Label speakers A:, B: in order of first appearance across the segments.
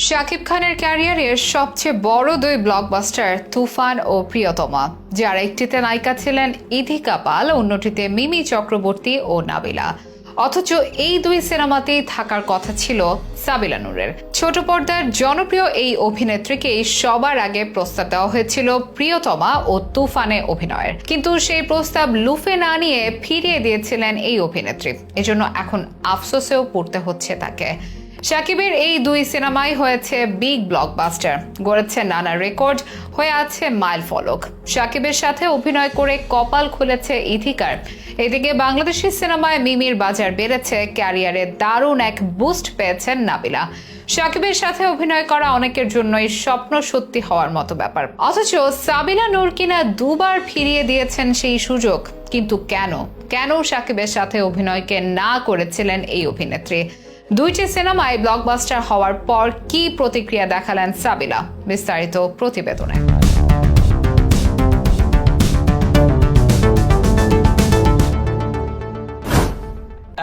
A: শাকিব খানের ক্যারিয়ারের সবচেয়ে বড় দুই ব্লকবাস্টার তুফান ও প্রিয়তমা, যার একটিতে নায়িকা ছিলেন ইথিকা পাল, অন্যটিতে মিমি চক্রবর্তী ও নাবিলা। অথচ এই দুই সিনেমাতেই থাকার কথা ছিল সাবিলা নূরের। ছোট পর্দার জনপ্রিয় এই অভিনেত্রীকেই সবার আগে প্রস্তাব দেওয়া হয়েছিল প্রিয়তমা ও তুফানে অভিনয়ের, কিন্তু সেই প্রস্তাব লুফে না নিয়ে ফিরিয়ে দিয়েছিলেন এই অভিনেত্রী। এজন্য এখন আফসোসেও পড়তে হচ্ছে তাকে। শাকিবের এই দুই সিনেমাই হয়েছে বিগ ব্লকবাস্টার, গড়েছে নানা রেকর্ড, হয়ে আছে মাইল ফলক। শাকিবের সাথে অভিনয় করে কপাল খুলেছে ইথিকার। এদিকে বাংলাদেশি সিনেমায় মিমির বাজার বেড়েছে, ক্যারিয়ারে দারুণ এক বুস্ট পেয়েছেন নাবিলা। শাকিবের সাথে অভিনয় করা অনেকের জন্যই স্বপ্ন সত্যি হওয়ার মতো ব্যাপার। অথচ সাবিলা নূর কিনা দুবার ফিরিয়ে দিয়েছেন সেই সুযোগ। কিন্তু কেন শাকিবের সাথে অভিনয়কে না করেছিলেন এই অভিনেত্রী? দুইটি সিনেমায় ব্লকবাস্টার হওয়ার পর কি প্রতিক্রিয়া দেখালেন সাবিলা? বিস্তারিত প্রতিবেদনে।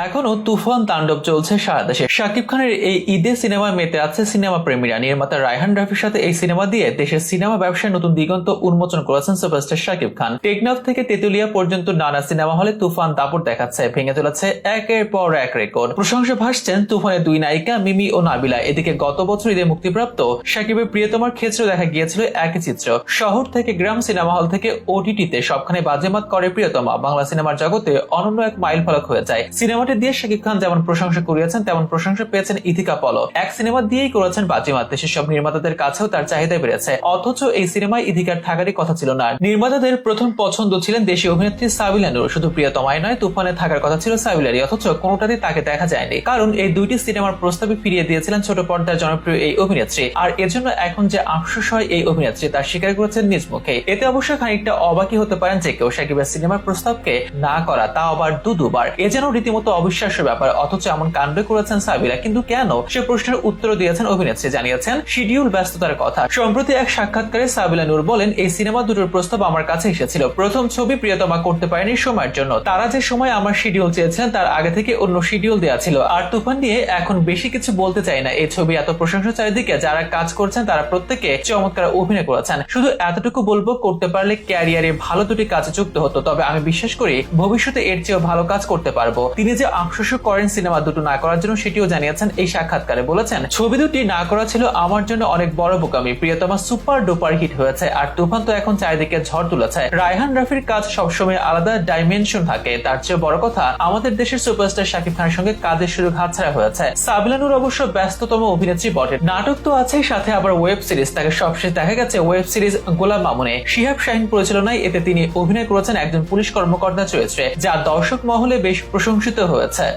B: এখনো তুফান তাণ্ডব চলছে সারা দেশে। শাকিব খানের এই ঈদে সিনেমায় মেতে আছে সিনেমা প্রেমীরা। নির্মাতা রায়হান রাফির সাথে এই সিনেমা দিয়ে দেশের সিনেমা ব্যবসায় নতুন দিগন্ত উন্মোচন করেছেন সুপারস্টার শাকিব খান। টেকনাফ থেকে তেতুলিয়া পর্যন্ত নানা সিনেমা হলে তুফান দাপট দেখাচ্ছে, ভেঙে চলেছে একের পর এক রেকর্ড। প্রশংসা ভাসছেন তুফানের দুই নায়িকা মিমি ও নাবিলা। এদিকে গত বছর ঈদে মুক্তিপ্রাপ্ত শাকিবের প্রিয়তমার ক্ষেত্রে দেখা গিয়েছিল একই চিত্র। শহর থেকে গ্রাম, সিনেমা হল থেকে ওটিটিতে সবখানে বাজেমাত করে প্রিয়তমা। বাংলা সিনেমার জগতে অনন্য এক মাইল ফলক হয়ে যায়। সিনেমাটি দিয়ে শাকিব খান যেমন প্রশংসা কুড়িয়েছেন, তেমন প্রশংসা পেয়েছেন ইথিকা পালও। এক সিনেমা দিয়েই করেছেন বাজিমাত। দেশের সব নির্মাতাদের কাছেও তার চাহিদা বেড়েছে। অথচ এই সিনেমায় ইথিকার থাকারই কথা ছিল না। নির্মাতাদের প্রথম পছন্দ ছিলেন দেশীয় অভিনেত্রী সাবিলা নূর। শুধু প্রিয়তমাই নয়, তুফানে থাকার কথা ছিল সাবিলারই। অথচ কোনোটাতেই তাকে দেখা যায়নি, কারণ এই দুইটি সিনেমার প্রস্তাবে ফিরিয়ে দিয়েছিলেন ছোট পর্দার জনপ্রিয় এই অভিনেত্রী। আর এজন্য এখন যে আফসোস হয় এই অভিনেত্রী, তার স্বীকার করেছেন নিজ মুখে। এতে অবশ্য খানিকটা অবাকই হতে পারেন যে কেউ শাকিবের সিনেমার প্রস্তাবকে না করা, তা আবার দুবার। এ যেন রীতিমতো অবিশ্বাস্য ব্যাপার। অথচ এমন কাণ্ড করেছেন সাবিলা। কিন্তু কেন, সে প্রশ্নের উত্তর দিয়েছেন অভিনেত্রী। জানিয়েছেন শিডিউল ব্যস্ততার কথা। সম্প্রতি এক সাক্ষাৎকারে সাবিলা নূর বলেন, এই সিনেমা দুটোর প্রস্তাব আমার কাছে এসেছিল। প্রথম ছবি প্রিয়তমা করতে পারেনি সময়ের জন্য। তারা যে সময় আমার শিডিউল চেয়েছিলেন তার আগে থেকে অন্য শিডিউল দেওয়া ছিল। আর তুফান নিয়ে এখন বেশি কিছু বলতে চাই না। এই ছবি এত প্রশংসা চারিদিকে, যারা কাজ করছেন তারা প্রত্যেকে চমৎকার অভিনয় করেছেন। শুধু এতটুকু বলবো, করতে পারলে ক্যারিয়ারে ভালো দুটি কাজে যুক্ত হতো। তবে আমি বিশ্বাস করি ভবিষ্যতে এর চেয়েও ভালো কাজ করতে পারবো। তিনি যে আফসোস করেন সিনেমা দুটো না করার জন্য, সেটিও জানিয়েছেন এই সাক্ষাৎকারে। বলেছেন, ছবি দুটি না করা ছিল আমার জন্য অনেক বড় বোকামি। প্রিয়তমা সুপার ডুপার হিট হয়েছে, আর তুফান তো এখন চারিদিকে ঝড় তুলেছে। রায়হান রাফির কাজ সবসময় আলাদা ডাইমেনশন থাকে। তার চেয়ে বড় কথা, আমাদের দেশের সুপারস্টার শাকিব খানের সঙ্গে কাজের সুযোগ হাতছাড়া হয়েছে। সাবিলা নূর অবশ্য ব্যস্ততম অভিনেত্রী বটে। নাটক তো আছে, সাথে আবার ওয়েব সিরিজ। তাকে সবশেষ দেখা গেছে ওয়েব সিরিজ গোলাম মামুনে। শিহাব শাহিন পরিচালনায়। এতে তিনি অভিনয় করেছেন একজন পুলিশ কর্মকর্তা চরিত্রে, যা দর্শক মহলে বেশ প্রশংসিত হয়েছে।